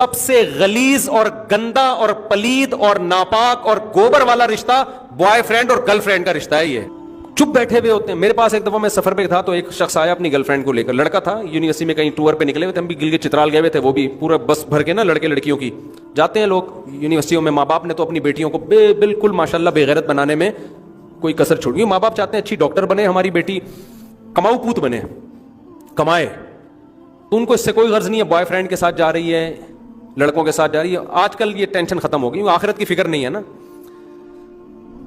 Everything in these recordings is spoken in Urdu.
سب سے غلیظ اور گندا اور پلید اور ناپاک اور گوبر والا رشتہ بوائے فرینڈ اور گرل فرینڈ کا رشتہ ہے. یہ چپ بیٹھے ہوئے ہوتے ہیں. میرے پاس ایک دفعہ میں سفر پہ تھا تو ایک شخص آیا اپنی گرل فرینڈ کو لے کر. لڑکا تھا, یونیورسٹی میں کہیں ٹور پہ نکلے ہوئے تھے, ہم بھی گلگت چترال گئے ہوئے تھے, وہ بھی پورا بس بھر کے نا لڑکے لڑکیوں کی جاتے ہیں لوگ یونیورسٹیوں میں. ماں باپ نے تو اپنی بیٹیوں کو بالکل ماشاءاللہ بے غیرت بنانے میں کوئی کسر چھوڑی. ماں باپ چاہتے ہیں اچھی ڈاکٹر بنے ہماری بیٹی, کماؤ پوت بنے, کمائے. تو ان کو اس سے کوئی غرض نہیں ہے بوائے فرینڈ کے ساتھ جا رہی ہے, لڑکوں کے ساتھ جا رہی ہے. آج کل یہ ٹینشن ختم ہو گئی, آخرت کی فکر نہیں ہے نا.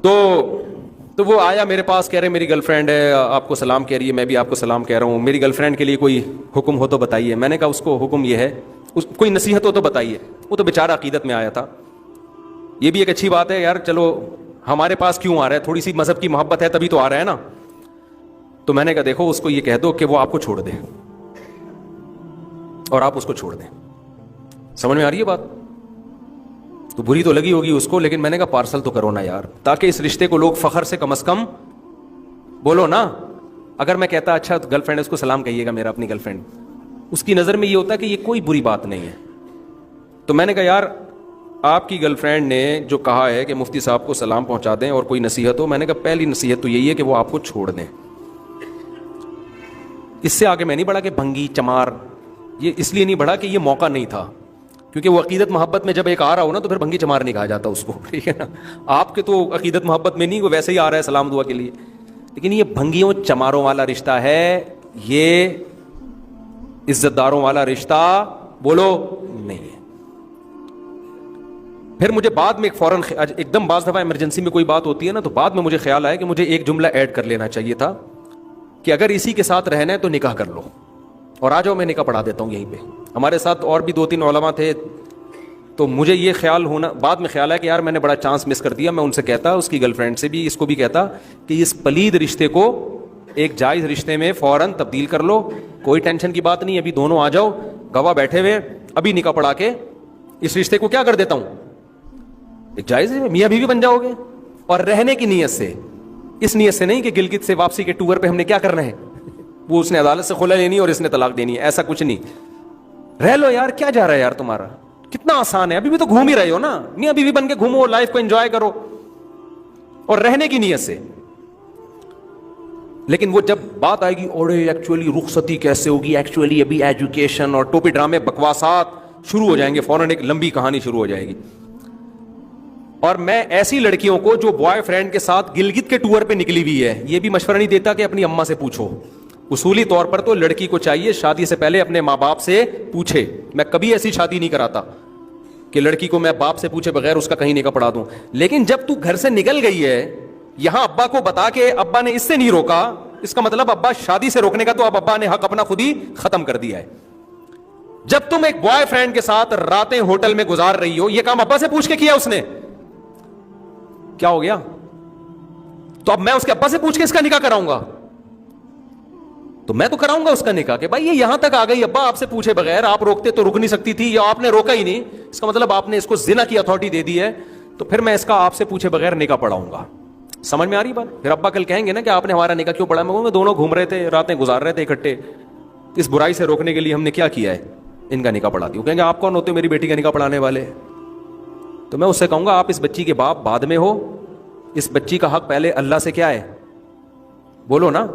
تو وہ آیا میرے پاس, کہہ رہے میری گرل فرینڈ ہے, آپ کو سلام کہہ رہی ہے, میں بھی آپ کو سلام کہہ رہا ہوں, میری گرل فرینڈ کے لیے کوئی حکم ہو تو بتائیے. میں نے کہا اس کو حکم یہ ہے, کوئی نصیحت ہو تو بتائیے. وہ تو بیچارہ عقیدت میں آیا تھا. یہ بھی ایک اچھی بات ہے یار, چلو ہمارے پاس کیوں آ رہا ہے, تھوڑی سی مذہب کی محبت ہے تبھی تو آ رہا ہے نا. تو میں نے کہا دیکھو اس کو یہ کہہ دو کہ وہ آپ کو چھوڑ دے اور آپ اس کو چھوڑ دیں. سمجھ میں آ رہی ہے بات؟ تو بری تو لگی ہوگی اس کو, لیکن میں نے کہا پارسل تو کرو نا یار, تاکہ اس رشتے کو لوگ فخر سے کم از کم بولو نا. اگر میں کہتا اچھا گرل فرینڈ اس کو سلام کہیے گا میرا, اپنی گرل فرینڈ, اس کی نظر میں یہ ہوتا ہے کہ یہ کوئی بری بات نہیں ہے. تو میں نے کہا یار آپ کی گرل فرینڈ نے جو کہا ہے کہ مفتی صاحب کو سلام پہنچا دیں اور کوئی نصیحت ہو, میں نے کہا پہلی نصیحت تو یہی ہے کہ وہ آپ کو چھوڑ دیں. اس سے آگے میں نہیں بڑھا کہ بھنگی چمار, یہ اس لیے نہیں بڑھا کہ یہ موقع نہیں تھا, کیونکہ وہ عقیدت محبت میں جب ایک آ رہا ہو نا تو پھر بھنگی چمار نہیں کہا جاتا اس کو, ٹھیک ہے نا. آپ کے تو عقیدت محبت میں نہیں, وہ ویسے ہی آ رہا ہے سلام دعا کے لیے, لیکن یہ بھنگیوں چماروں والا رشتہ ہے, یہ عزت داروں والا رشتہ بولو نہیں ہے. پھر مجھے بعد میں فوراً ایک دم بعض دفعہ ایمرجنسی میں کوئی بات ہوتی ہے نا, تو بعد میں مجھے خیال آیا کہ مجھے ایک جملہ ایڈ کر لینا چاہیے تھا کہ اگر اسی کے ساتھ رہنا ہے تو نکاح کر لو, اور آ جاؤ میں نکاح پڑھا دیتا ہوں یہیں پہ. ہمارے ساتھ اور بھی 2-3 علماء تھے, تو مجھے یہ خیال ہونا بعد میں خیال ہے کہ یار میں نے بڑا چانس مس کر دیا. میں ان سے کہتا, اس کی گرل فرینڈ سے بھی, اس کو بھی کہتا کہ اس پلید رشتے کو ایک جائز رشتے میں فوراً تبدیل کر لو, کوئی ٹینشن کی بات نہیں, ابھی دونوں آ جاؤ, گواہ بیٹھے ہوئے, ابھی نکاح پڑھا کے اس رشتے کو کیا کر دیتا ہوں, ایک جائز میاں بیوی بن جاؤ گے. اور رہنے کی نیت سے, اس نیت سے نہیں کہ گلگت سے واپسی کے ٹور پہ ہم نے کیا کرنا ہے, وہ اس نے عدالت سے خلا لینی اور اس نے طلاق دینی ہے, ایسا کچھ نہیں. رہ لو یار, کیا جا رہا ہے یار تمہارا, کتنا آسان ہے, ابھی بھی تو گھوم ہی رہے ہو نا, میاں بیوی بن کے گھومو, لائف کو انجوائے کرو اور رہنے کی نیت سے. لیکن وہ جب بات آئے گی اور ایکچولی رخصتی کیسے ہوگی, ایکچولی ابھی ایجوکیشن اور ٹوپی ڈرامے بکواسات شروع ہو جائیں گے, فوراً ایک لمبی کہانی شروع ہو جائے گی. اور میں ایسی لڑکیوں کو جو بوائے فرینڈ کے ساتھ گلگت کے ٹور پہ نکلی ہوئی ہے, یہ بھی مشورہ نہیں دیتا کہ اپنی اماں سے پوچھو. اصولی طور پر تو لڑکی کو چاہیے شادی سے پہلے اپنے ماں باپ سے پوچھے. میں کبھی ایسی شادی نہیں کراتا کہ لڑکی کو میں باپ سے پوچھے بغیر اس کا کہیں نکاح پڑھا دوں. لیکن جب تو گھر سے نکل گئی ہے, یہاں ابا کو بتا کے ابا نے اس سے نہیں روکا, اس کا مطلب ابا شادی سے روکنے کا تو اب ابا نے حق اپنا خود ہی ختم کر دیا ہے. جب تم ایک بوائے فرینڈ کے ساتھ راتیں ہوٹل میں گزار رہی ہو, یہ کام ابا سے پوچھ کے کیا اس نے, کیا ہو گیا؟ تو اب میں اس کے ابا سے پوچھ کے اس کا نکاح کراؤں گا؟ تو میں تو کراؤں گا اس کا نکاح کہ بھائی یہ یہاں تک آ گئی, ابا آپ سے پوچھے بغیر, آپ روکتے تو رک نہیں سکتی تھی, یا آپ نے روکا ہی نہیں, اس کا مطلب آپ نے اس کو زنا کی اتھارٹی دے دی ہے, تو پھر میں اس کا آپ سے پوچھے بغیر نکاح پڑھاؤں گا. سمجھ میں آ رہی بات؟ پھر ابا کل کہیں گے نا کہ آپ نے ہمارا نکاح کیوں پڑھا, میں کہوں گا دونوں گھوم رہے تھے, راتیں گزار رہے تھے اکٹھے, اس برائی سے روکنے کے لیے ہم نے کیا کیا ہے, ان کا نکاح پڑھا دیا. کہیں گے آپ کون ہوتے میری بیٹی کا نکاح پڑھانے والے؟ تو میں اس سے کہوں گا آپ اس بچی کے باپ بعد میں ہو, اس بچی کا حق پہلے اللہ سے کیا ہے, بولو نا.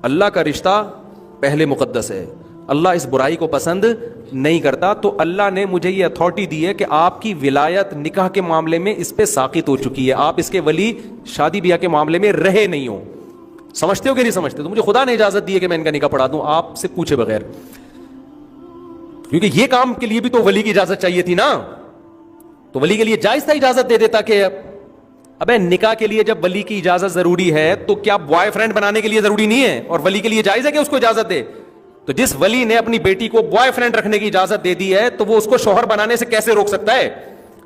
اللہ کا رشتہ پہلے مقدس ہے, اللہ اس برائی کو پسند نہیں کرتا. تو اللہ نے مجھے یہ اتھارٹی دی ہے کہ آپ کی ولایت نکاح کے معاملے میں اس پہ ساقط ہو چکی ہے, آپ اس کے ولی شادی بیاہ کے معاملے میں رہے نہیں ہو. سمجھتے ہو کہ نہیں سمجھتے؟ تو مجھے خدا نے اجازت دی ہے کہ میں ان کا نکاح پڑھا دوں آپ سے پوچھے بغیر, کیونکہ یہ کام کے لیے بھی تو ولی کی اجازت چاہیے تھی نا. تو ولی کے لیے جائز تھا اجازت دے دیتا کہ ابے نکاح کے لیے جب ولی کی اجازت ضروری ہے تو کیا بوائے فرینڈ بنانے کے لیے ضروری نہیں ہے, اور ولی کے لیے جائز ہے کہ اس کو اجازت دے؟ تو جس ولی نے اپنی بیٹی کو بوائے فرینڈ رکھنے کی اجازت دے دی ہے تو وہ اس کو شوہر بنانے سے کیسے روک سکتا ہے؟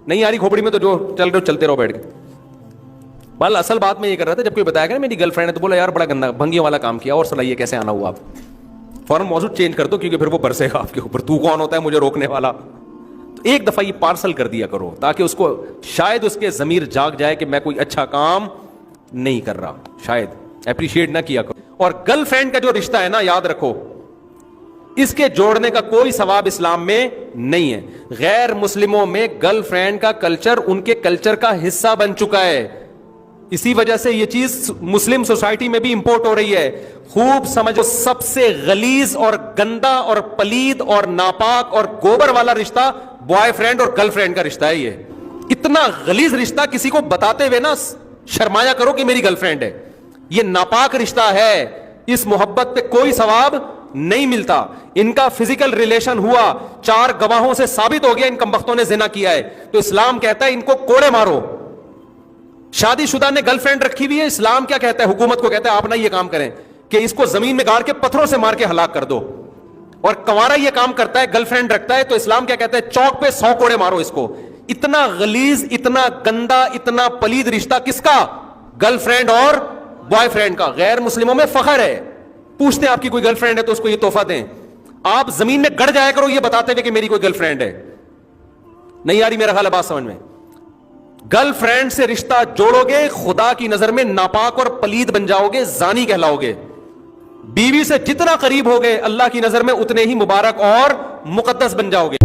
نہیں آ رہی کھوپڑی میں تو جو چل رہے ہو چلتے رہو بیٹھ کے. بال اصل بات میں یہ کر رہا تھا, جب کوئی بتایا کہ میری گرل فرینڈ ہے تو بولا یار بڑا گندا بھنگیوں والا کام کیا, اور صلاحیے کیسے آنا ہوا, آپ فوراً موضوع چینج کر دو کیونکہ پھر وہ برسے گا آپ کے اوپر, تو کون ہوتا ہے مجھے روکنے والا. ایک دفعہ یہ پارسل کر دیا کرو تاکہ اس کو شاید اس کے ضمیر جاگ جائے کہ میں کوئی اچھا کام نہیں کر رہا, شاید اپریشیٹ نہ کیا کرو. اور گرل فرینڈ کا جو رشتہ ہے نا, یاد رکھو اس کے جوڑنے کا کوئی ثواب اسلام میں نہیں ہے. غیر مسلموں میں گرل فرینڈ کا کلچر ان کے کلچر کا حصہ بن چکا ہے. اسی وجہ سے یہ چیز مسلم سوسائٹی میں بھی امپورٹ ہو رہی ہے. خوب سمجھو, سب سے غلیظ اور گندا اور پلید اور ناپاک اور گوبر والا رشتہ بوائے فرینڈ اور گرل فرینڈ کا رشتہ ہے. یہ اتنا غلیظ رشتہ, کسی کو بتاتے ہوئے نا شرمایا کرو کہ میری گرل فرینڈ ہے. یہ ناپاک رشتہ ہے, اس محبت پہ کوئی ثواب نہیں ملتا. ان کا فزیکل ریلیشن ہوا, 4 گواہوں سے ثابت ہو گیا ان کمبختوں نے زنا کیا ہے, تو اسلام کہتا ہے ان کو کوڑے مارو. شادی شدہ نے گرل فرینڈ رکھی ہوئی ہے, اسلام کیا کہتا ہے, حکومت کو کہتا ہے آپ نہ یہ کام کریں کہ اس کو زمین میں گاڑ کے پتھروں سے مار کے ہلاک کر دو. اور کنوارا یہ کام کرتا ہے, گرل فرینڈ رکھتا ہے, تو اسلام کیا کہتا ہے, چوک پہ 100 کوڑے مارو اس کو. اتنا غلیظ, اتنا گندا, اتنا پلید رشتہ کس کا؟ گرل فرینڈ اور بوائے فرینڈ کا. غیر مسلموں میں فخر ہے, پوچھتے ہیں آپ کی کوئی گرل فرینڈ ہے تو اس کو یہ تحفہ دیں. آپ زمین میں گڑ جایا کرو یہ بتاتے ہوئے کہ میری کوئی گرل فرینڈ ہے. نہیں آ رہی میرا خیال ہے بات سمجھ میں؟ گرل فرینڈ سے رشتہ جوڑو گے, خدا کی نظر میں ناپاک اور پلید بن جاؤ گے, زانی کہلاؤ گے. بیوی سے جتنا قریب ہوگے اللہ کی نظر میں اتنے ہی مبارک اور مقدس بن جاؤ گے.